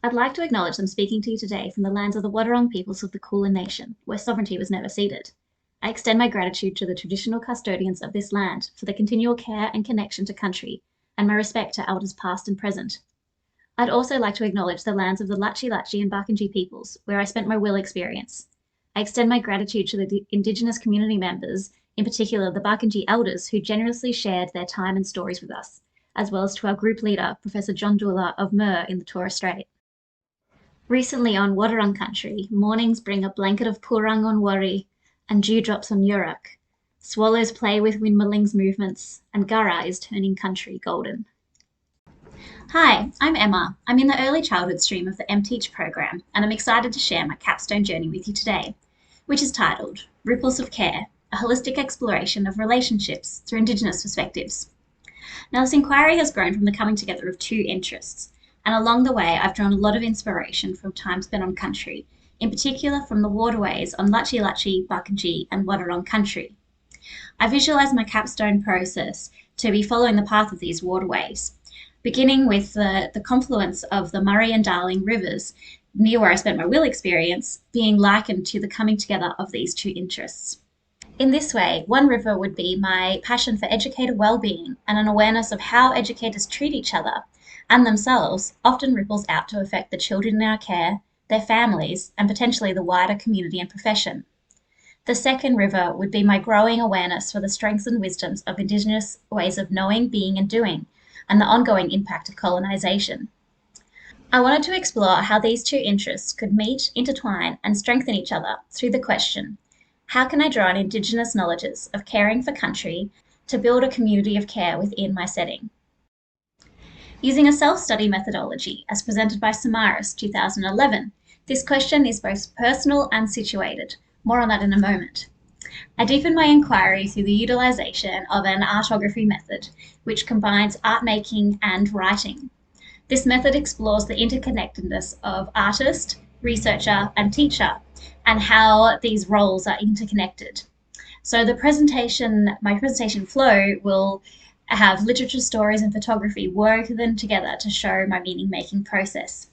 I'd like to acknowledge them speaking to you today from the lands of the Wadawurrung peoples of the Kulin Nation, where sovereignty was never ceded. I extend my gratitude to the traditional custodians of this land for the continual care and connection to country, and my respect to elders past and present. I'd also like to acknowledge the lands of the Latchi Latchi and Barkindji peoples, where I spent my will experience. I extend my gratitude to the Indigenous community members, in particular the Barkindji elders, who generously shared their time and stories with us, as well as to our group leader, Professor John Doola of Mur in the Torres Strait. Recently on Wadawurrung country, mornings bring a blanket of purang on Wari and dewdrops on Yurak. Swallows play with windmilling's movements, and Gurra is turning country golden. Hi, I'm Emma. I'm in the early childhood stream of the MTeach program, and I'm excited to share my capstone journey with you today, which is titled Ripples of Care, a holistic exploration of relationships through Indigenous perspectives. Now, this inquiry has grown from the coming together of two interests, and along the way I've drawn a lot of inspiration from time spent on country, in particular from the waterways on Latchi Latchi, Barkindji and Wadawurrung country. I visualise my capstone process to be following the path of these waterways, beginning with the confluence of the Murray and Darling rivers near where I spent my will experience, being likened to the coming together of these two interests. In this way, one river would be my passion for educator well-being and an awareness of how educators treat each other and themselves often ripples out to affect the children in our care, their families, and potentially the wider community and profession. The second river would be my growing awareness for the strengths and wisdoms of Indigenous ways of knowing, being, and doing, and the ongoing impact of colonisation. I wanted to explore how these two interests could meet, intertwine, and strengthen each other through the question, how can I draw on Indigenous knowledges of caring for country to build a community of care within my setting? Using a self-study methodology as presented by Samaras 2011, this question is both personal and situated. More on that in a moment. I deepened my inquiry through the utilisation of an artography method, which combines art making and writing. This method explores the interconnectedness of artist, researcher, and teacher, and how these roles are interconnected. So my presentation flow will have literature, stories, and photography woven together to show my meaning-making process.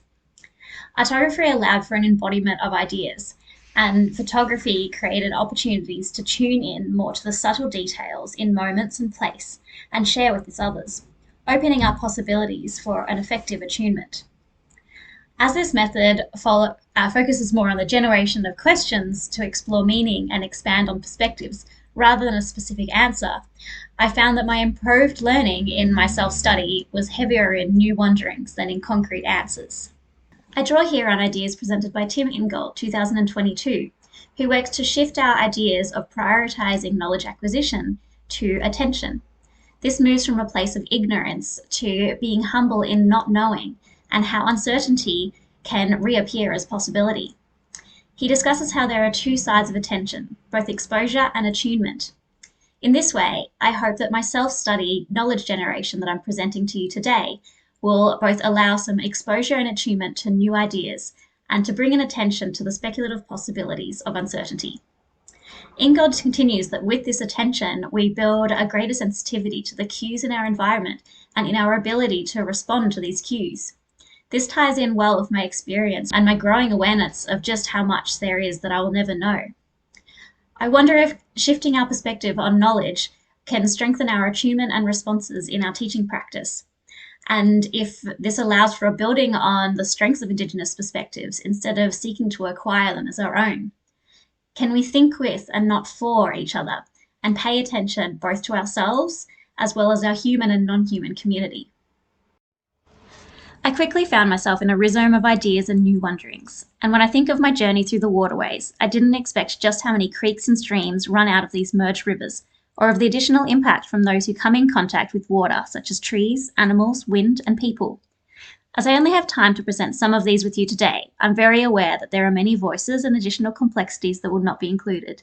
Artography allowed for an embodiment of ideas, and photography created opportunities to tune in more to the subtle details in moments and place and share with others, opening up possibilities for an effective attunement. As this method focuses more on the generation of questions to explore meaning and expand on perspectives rather than a specific answer, I found that my improved learning in my self-study was heavier in new wonderings than in concrete answers. I draw here on ideas presented by Tim Ingold, 2022, who works to shift our ideas of prioritising knowledge acquisition to attention. This moves from a place of ignorance to being humble in not knowing and how uncertainty can reappear as possibility. He discusses how there are two sides of attention, both exposure and attunement. In this way, I hope that my self-study knowledge generation that I'm presenting to you today will both allow some exposure and attunement to new ideas and to bring an attention to the speculative possibilities of uncertainty. Ingold continues that with this attention, we build a greater sensitivity to the cues in our environment and in our ability to respond to these cues. This ties in well with my experience and my growing awareness of just how much there is that I will never know. I wonder if shifting our perspective on knowledge can strengthen our attunement and responses in our teaching practice, and if this allows for a building on the strengths of Indigenous perspectives instead of seeking to acquire them as our own. Can we think with and not for each other and pay attention both to ourselves as well as our human and non-human community? I quickly found myself in a rhizome of ideas and new wonderings, and when I think of my journey through the waterways, I didn't expect just how many creeks and streams run out of these merged rivers, or of the additional impact from those who come in contact with water, such as trees, animals, wind, and people. As I only have time to present some of these with you today, I'm very aware that there are many voices and additional complexities that will not be included.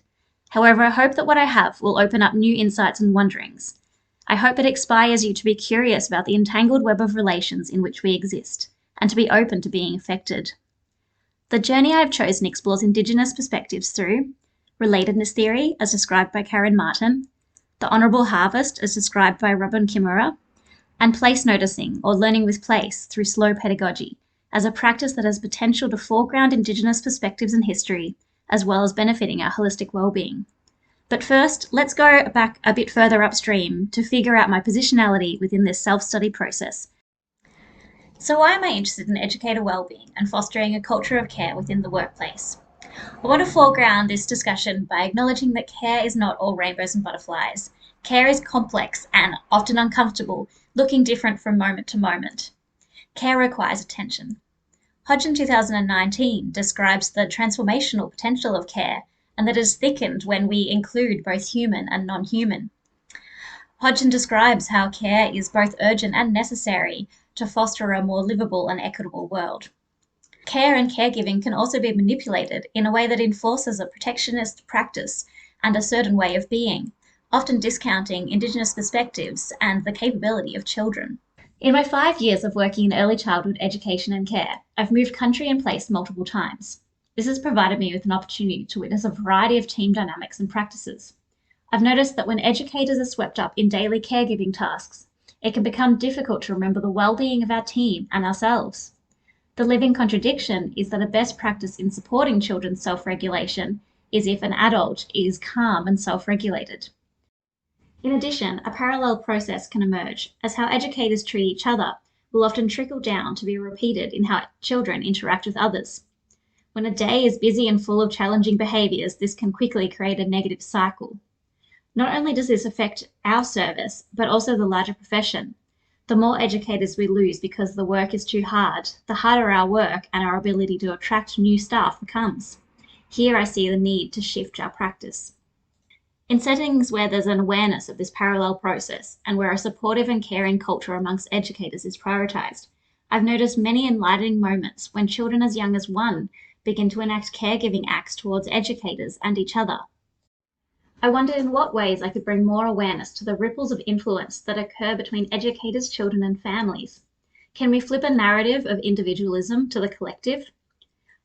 However, I hope that what I have will open up new insights and wonderings. I hope it inspires you to be curious about the entangled web of relations in which we exist, and to be open to being affected. The journey I have chosen explores Indigenous perspectives through relatedness theory, as described by Karen Martin, the honourable harvest, as described by Robin Kimura, and place noticing, or learning with place, through slow pedagogy, as a practice that has potential to foreground Indigenous perspectives and history, as well as benefiting our holistic well-being. But first, let's go back a bit further upstream to figure out my positionality within this self-study process. So why am I interested in educator well-being and fostering a culture of care within the workplace? I want to foreground this discussion by acknowledging that care is not all rainbows and butterflies. Care is complex and often uncomfortable, looking different from moment to moment. Care requires attention. Hodge in 2019 describes the transformational potential of care and that is thickened when we include both human and non-human. Hodgson describes how care is both urgent and necessary to foster a more livable and equitable world. Care and caregiving can also be manipulated in a way that enforces a protectionist practice and a certain way of being, often discounting Indigenous perspectives and the capability of children. In my 5 years of working in early childhood education and care, I've moved country and place multiple times. This has provided me with an opportunity to witness a variety of team dynamics and practices. I've noticed that when educators are swept up in daily caregiving tasks, it can become difficult to remember the well-being of our team and ourselves. The living contradiction is that a best practice in supporting children's self-regulation is if an adult is calm and self-regulated. In addition, a parallel process can emerge, as how educators treat each other will often trickle down to be repeated in how children interact with others. When a day is busy and full of challenging behaviours, this can quickly create a negative cycle. Not only does this affect our service, but also the larger profession. The more educators we lose because the work is too hard, the harder our work and our ability to attract new staff becomes. Here I see the need to shift our practice. In settings where there's an awareness of this parallel process and where a supportive and caring culture amongst educators is prioritised, I've noticed many enlightening moments when children as young as 1 begin to enact caregiving acts towards educators and each other. I wondered in what ways I could bring more awareness to the ripples of influence that occur between educators, children, and families. Can we flip a narrative of individualism to the collective?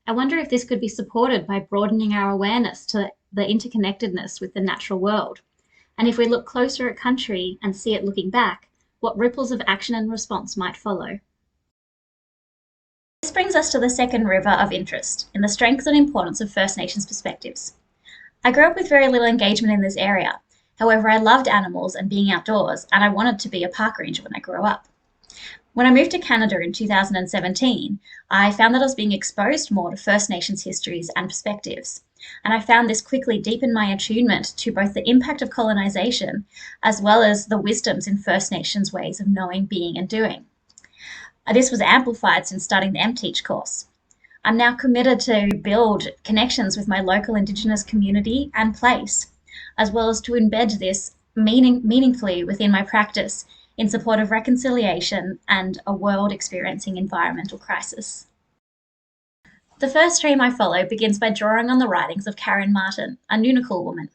I wonder if this could be supported by broadening our awareness to the interconnectedness with the natural world. And if we look closer at country and see it looking back, what ripples of action and response might follow. This brings us to the second river of interest in the strengths and importance of First Nations perspectives. I grew up with very little engagement in this area. However, I loved animals and being outdoors, and I wanted to be a park ranger when I grew up. When I moved to Canada in 2017, I found that I was being exposed more to First Nations histories and perspectives, and I found this quickly deepened my attunement to both the impact of colonisation as well as the wisdoms in First Nations ways of knowing, being, and doing. This was amplified since starting the MTeach course. I'm now committed to build connections with my local Indigenous community and place, as well as to embed this meaningfully within my practice in support of reconciliation and a world experiencing environmental crisis. The first stream I follow begins by drawing on the writings of Karen Martin, a Ngunnawal woman.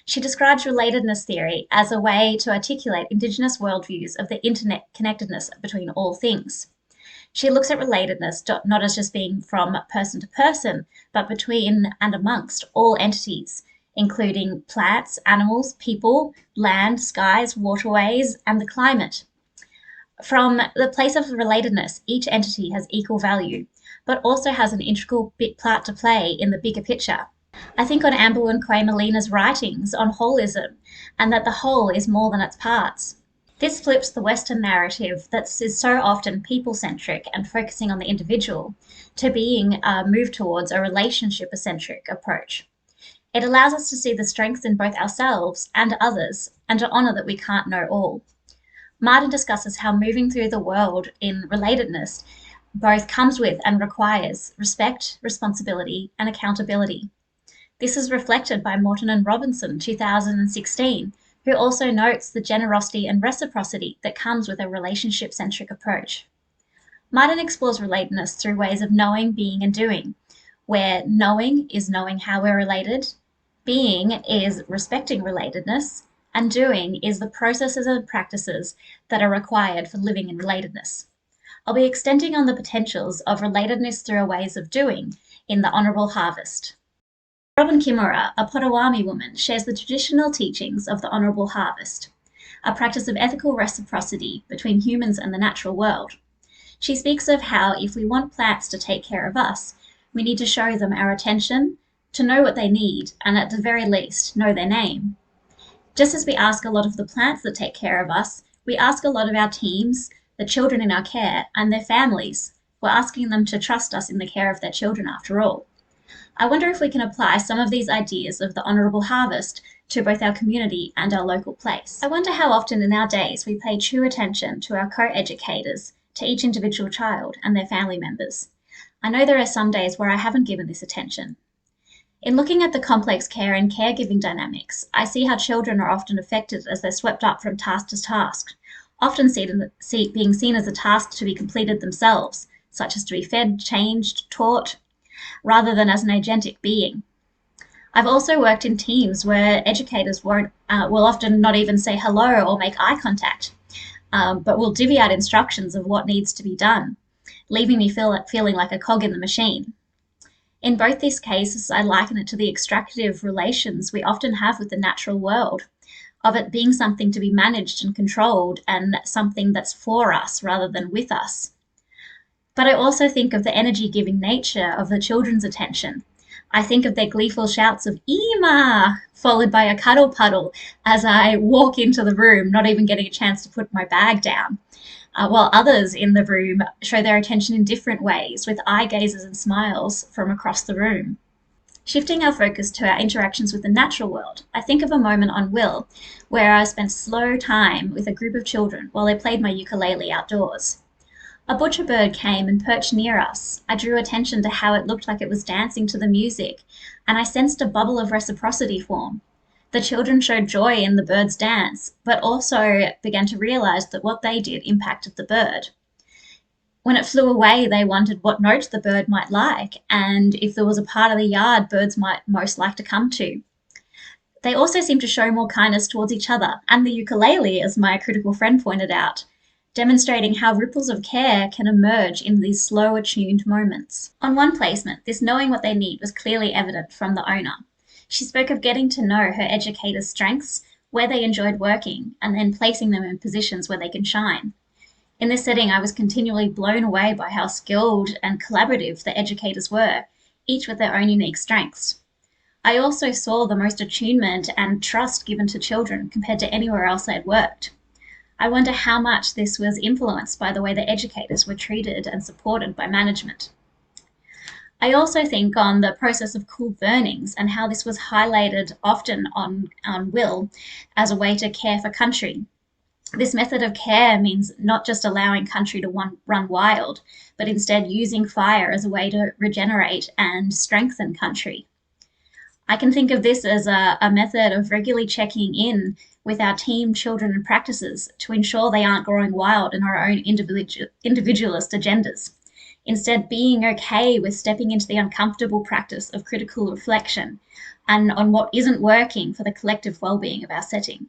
She describes relatedness theory as a way to articulate Indigenous worldviews of the interconnectedness between all things. She looks at relatedness not as just being from person to person, but between and amongst all entities, including plants, animals, people, land, skies, waterways, and the climate. From the place of relatedness, each entity has equal value, but also has an integral part to play in the bigger picture. I think on Amber and Quay Molina's writings on holism, and that the whole is more than its parts. This flips the Western narrative that is so often people-centric and focusing on the individual to being moved towards a relationship-centric approach. It allows us to see the strengths in both ourselves and others, and to honour that we can't know all. Martin discusses how moving through the world in relatedness both comes with and requires respect, responsibility, and accountability. This is reflected by Morton and Robinson, 2016, who also notes the generosity and reciprocity that comes with a relationship-centric approach. Martin explores relatedness through ways of knowing, being, and doing, where knowing is knowing how we're related, being is respecting relatedness, and doing is the processes and practices that are required for living in relatedness. I'll be extending on the potentials of relatedness through ways of doing in the Honourable Harvest. Robin Kimura, a Potawatomi woman, shares the traditional teachings of the Honourable Harvest, a practice of ethical reciprocity between humans and the natural world. She speaks of how if we want plants to take care of us, we need to show them our attention, to know what they need, and at the very least, know their name. Just as we ask a lot of the plants that take care of us, we ask a lot of our teams, the children in our care, and their families. We're asking them to trust us in the care of their children after all. I wonder if we can apply some of these ideas of the honourable harvest to both our community and our local place. I wonder how often in our days we pay true attention to our co-educators, to each individual child and their family members. I know there are some days where I haven't given this attention. In looking at the complex care and caregiving dynamics, I see how children are often affected as they're swept up from task to task, often being seen as a task to be completed themselves, such as to be fed, changed, taught, rather than as an agentic being. I've also worked in teams where educators will often not even say hello or make eye contact, but will divvy out instructions of what needs to be done, leaving me feeling like a cog in the machine. In both these cases, I liken it to the extractive relations we often have with the natural world, of it being something to be managed and controlled and something that's for us rather than with us. But I also think of the energy-giving nature of the children's attention. I think of their gleeful shouts of "Ima!" followed by a cuddle puddle as I walk into the room, not even getting a chance to put my bag down, while others in the room show their attention in different ways, with eye gazes and smiles from across the room. Shifting our focus to our interactions with the natural world, I think of a moment on Will where I spent slow time with a group of children while they played my ukulele outdoors. A butcher bird came and perched near us. I drew attention to how it looked like it was dancing to the music, and I sensed a bubble of reciprocity form. The children showed joy in the bird's dance, but also began to realize that what they did impacted the bird. When it flew away, they wondered what note the bird might like, and if there was a part of the yard birds might most like to come to. They also seemed to show more kindness towards each other, and the ukulele, as my critical friend pointed out, demonstrating how ripples of care can emerge in these slow, attuned moments. On one placement, this knowing what they need was clearly evident from the owner. She spoke of getting to know her educators' strengths, where they enjoyed working, and then placing them in positions where they can shine. In this setting, I was continually blown away by how skilled and collaborative the educators were, each with their own unique strengths. I also saw the most attunement and trust given to children compared to anywhere else I had worked. I wonder how much this was influenced by the way the educators were treated and supported by management. I also think on the process of cool burnings and how this was highlighted often on Will as a way to care for country. This method of care means not just allowing country to run wild, but instead using fire as a way to regenerate and strengthen country. I can think of this as a method of regularly checking in with our team, children, and practices to ensure they aren't growing wild in our own individualist agendas. Instead, being okay with stepping into the uncomfortable practice of critical reflection and on what isn't working for the collective well-being of our setting.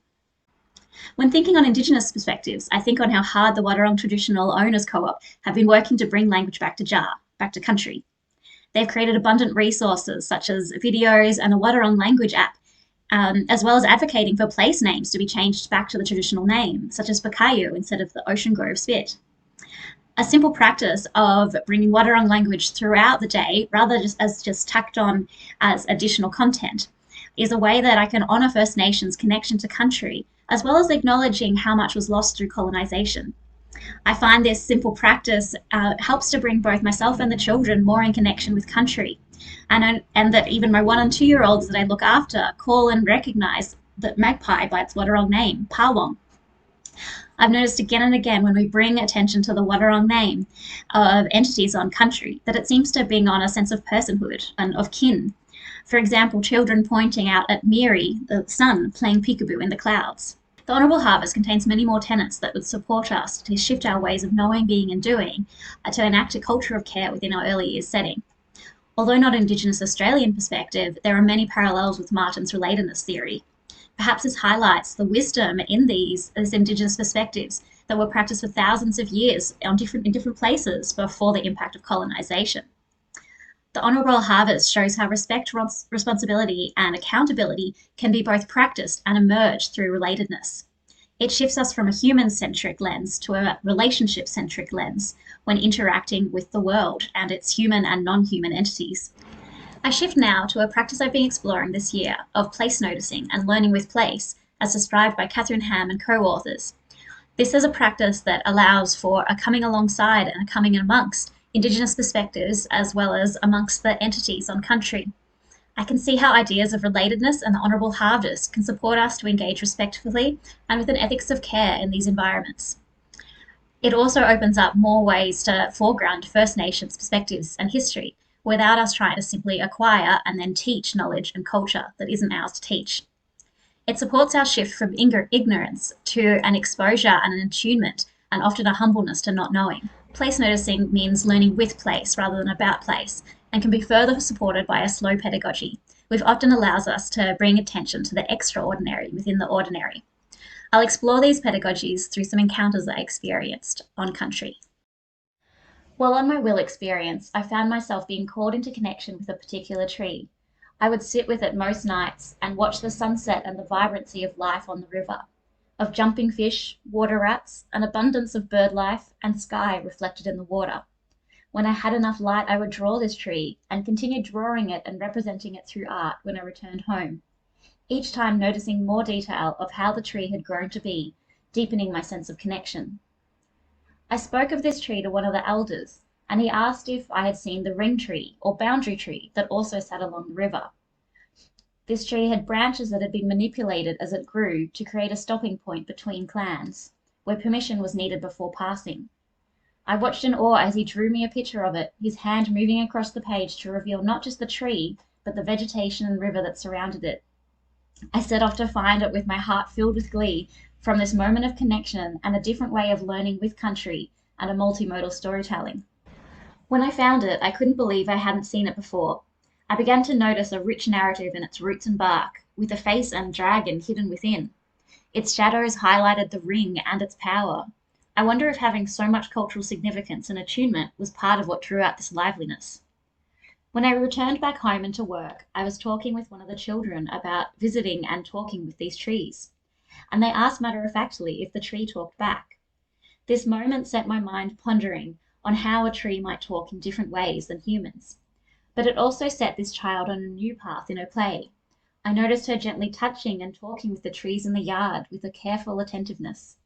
When thinking on Indigenous perspectives, I think on how hard the Wadawurrung Traditional Owners Co-op have been working to bring language back to country. They've created abundant resources such as videos and a Wadawurrung language app, as well as advocating for place names to be changed back to the traditional name, such as Pakayu instead of the Ocean Grove Spit. A simple practice of bringing Wadawurrung language throughout the day, rather just tacked on as additional content, is a way that I can honour First Nations' connection to country, as well as acknowledging how much was lost through colonisation. I find this simple practice helps to bring both myself and the children more in connection with country, and that even my 1 and 2 year olds that I look after call and recognise the magpie by its Wadawurrung name, Pawong. I've noticed again and again when we bring attention to the Wadawurrung name of entities on country that it seems to bring on a sense of personhood and of kin. For example, children pointing out at Miri, the sun, playing peekaboo in the clouds. The Honourable Harvest contains many more tenets that would support us to shift our ways of knowing, being and doing to enact a culture of care within our early years setting. Although not Indigenous Australian perspective, there are many parallels with Martin's relatedness theory. Perhaps this highlights the wisdom in these Indigenous perspectives that were practiced for thousands of years in different places before the impact of colonisation. The Honourable Harvest shows how respect, responsibility and accountability can be both practiced and emerge through relatedness. It shifts us from a human-centric lens to a relationship-centric lens, when interacting with the world and its human and non-human entities. I shift now to a practice I've been exploring this year of place noticing and learning with place, as described by Catherine Ham and co-authors. This is a practice that allows for a coming alongside and a coming amongst Indigenous perspectives as well as amongst the entities on country. I can see how ideas of relatedness and the honourable harvest can support us to engage respectfully and with an ethics of care in these environments. It also opens up more ways to foreground First Nations perspectives and history without us trying to simply acquire and then teach knowledge and culture that isn't ours to teach. It supports our shift from ignorance to an exposure and an attunement, and often a humbleness to not knowing. Place noticing means learning with place rather than about place, and can be further supported by a slow pedagogy, which often allows us to bring attention to the extraordinary within the ordinary. I'll explore these pedagogies through some encounters I experienced on country. While on my will experience, I found myself being called into connection with a particular tree. I would sit with it most nights and watch the sunset and the vibrancy of life on the river, of jumping fish, water rats, an abundance of bird life, and sky reflected in the water. When I had enough light, I would draw this tree and continue drawing it and representing it through art when I returned home, each time noticing more detail of how the tree had grown to be, deepening my sense of connection. I spoke of this tree to one of the elders, and he asked if I had seen the ring tree or boundary tree that also sat along the river. This tree had branches that had been manipulated as it grew to create a stopping point between clans, where permission was needed before passing. I watched in awe as he drew me a picture of it, his hand moving across the page to reveal not just the tree, but the vegetation and river that surrounded it. I set off to find it with my heart filled with glee from this moment of connection and a different way of learning with country and a multimodal storytelling. When I found it, I couldn't believe I hadn't seen it before. I began to notice a rich narrative in its roots and bark, with a face and dragon hidden within. Its shadows highlighted the ring and its power. I wonder if having so much cultural significance and attunement was part of what drew out this liveliness. When I returned back home and to work, I was talking with one of the children about visiting and talking with these trees, and they asked matter-of-factly if the tree talked back. This moment set my mind pondering on how a tree might talk in different ways than humans. But it also set this child on a new path in her play. I noticed her gently touching and talking with the trees in the yard with a careful attentiveness.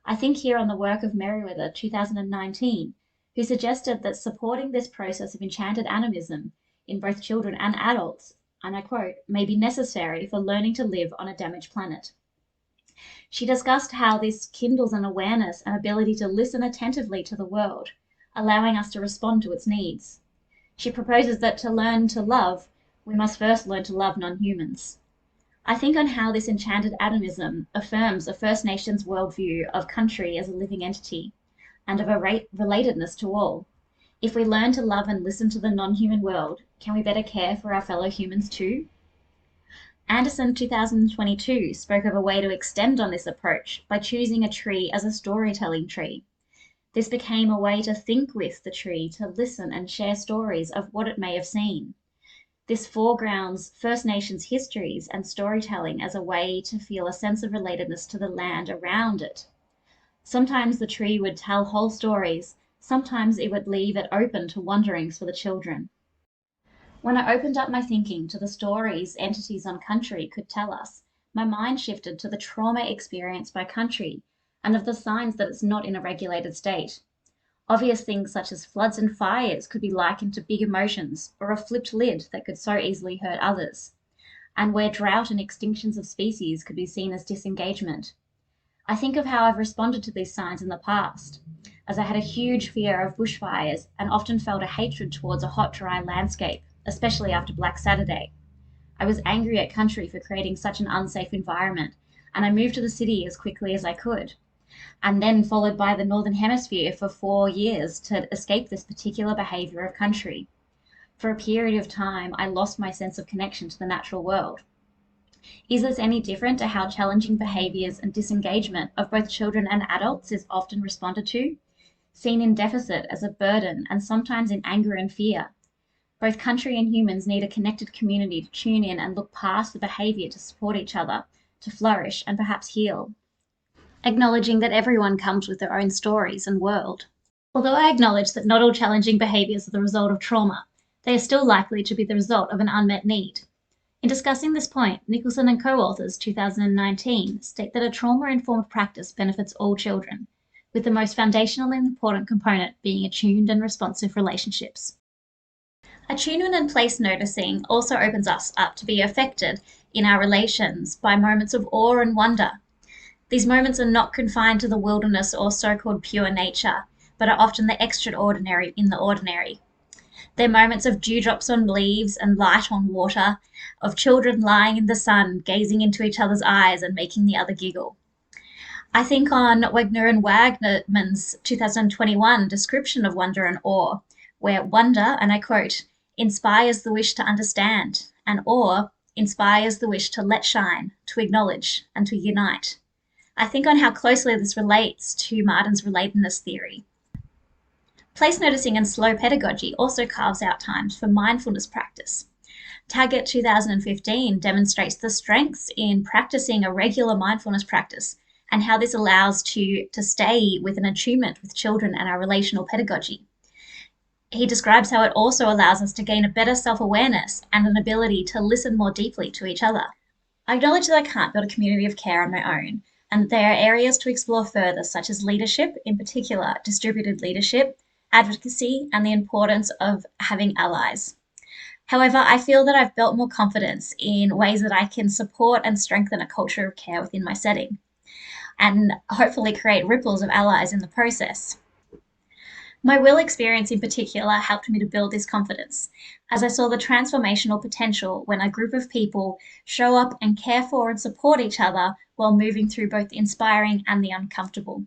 I think here on the work of Merriweather 2019, who suggested that supporting this process of enchanted animism in both children and adults, and I quote, may be necessary for learning to live on a damaged planet. She discussed how this kindles an awareness and ability to listen attentively to the world, allowing us to respond to its needs. She proposes that to learn to love, we must first learn to love non-humans. I think on how this enchanted atomism affirms a First Nations worldview of country as a living entity and of a relatedness to all. If we learn to love and listen to the non-human world, can we better care for our fellow humans too? Anderson 2022 spoke of a way to extend on this approach by choosing a tree as a storytelling tree. This became a way to think with the tree, to listen and share stories of what it may have seen. This foregrounds First Nations histories and storytelling as a way to feel a sense of relatedness to the land around it. Sometimes the tree would tell whole stories, sometimes it would leave it open to wanderings for the children. When I opened up my thinking to the stories entities on country could tell us, my mind shifted to the trauma experienced by country and of the signs that it's not in a regulated state. Obvious things such as floods and fires could be likened to big emotions or a flipped lid that could so easily hurt others, and where drought and extinctions of species could be seen as disengagement. I think of how I've responded to these signs in the past, as I had a huge fear of bushfires and often felt a hatred towards a hot, dry landscape, especially after Black Saturday. I was angry at country for creating such an unsafe environment, and I moved to the city as quickly as I could, and then followed by the Northern Hemisphere for 4 years to escape this particular behaviour of country. For a period of time, I lost my sense of connection to the natural world. Is this any different to how challenging behaviours and disengagement of both children and adults is often responded to, seen in deficit as a burden and sometimes in anger and fear? Both country and humans need a connected community to tune in and look past the behaviour to support each other, to flourish and perhaps heal, acknowledging that everyone comes with their own stories and world. Although I acknowledge that not all challenging behaviours are the result of trauma, they are still likely to be the result of an unmet need. In discussing this point, Nicholson and co-authors 2019 state that a trauma-informed practice benefits all children, with the most foundational and important component being attuned and responsive relationships. Attunement and place noticing also opens us up to be affected in our relations by moments of awe and wonder. These moments are not confined to the wilderness or so-called pure nature, but are often the extraordinary in the ordinary. They're moments of dewdrops on leaves and light on water, of children lying in the sun, gazing into each other's eyes and making the other giggle. I think on Wegner and Wagnerman's 2021 description of wonder and awe, where wonder, and I quote, inspires the wish to understand, and awe inspires the wish to let shine, to acknowledge, and to unite. I think on how closely this relates to Martin's relatedness theory. Place noticing and slow pedagogy also carves out times for mindfulness practice. Taggart 2015 demonstrates the strengths in practicing a regular mindfulness practice and how this allows to stay with an attunement with children and our relational pedagogy. He describes how it also allows us to gain a better self-awareness and an ability to listen more deeply to each other. I acknowledge that I can't build a community of care on my own, and that there are areas to explore further, such as leadership, in particular distributed leadership, advocacy, and the importance of having allies. However, I feel that I've built more confidence in ways that I can support and strengthen a culture of care within my setting, and hopefully create ripples of allies in the process. My will experience in particular helped me to build this confidence, as I saw the transformational potential when a group of people show up and care for and support each other while moving through both the inspiring and the uncomfortable.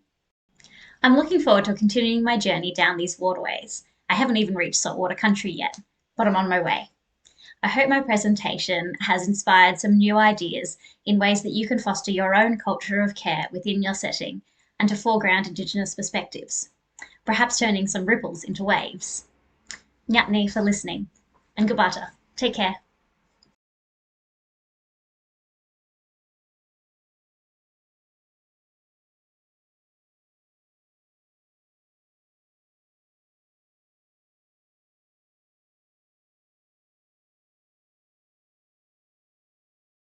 I'm looking forward to continuing my journey down these waterways. I haven't even reached saltwater country yet, but I'm on my way. I hope my presentation has inspired some new ideas in ways that you can foster your own culture of care within your setting and to foreground Indigenous perspectives, perhaps turning some ripples into waves. Nyatni for listening, and Gabata. Take care.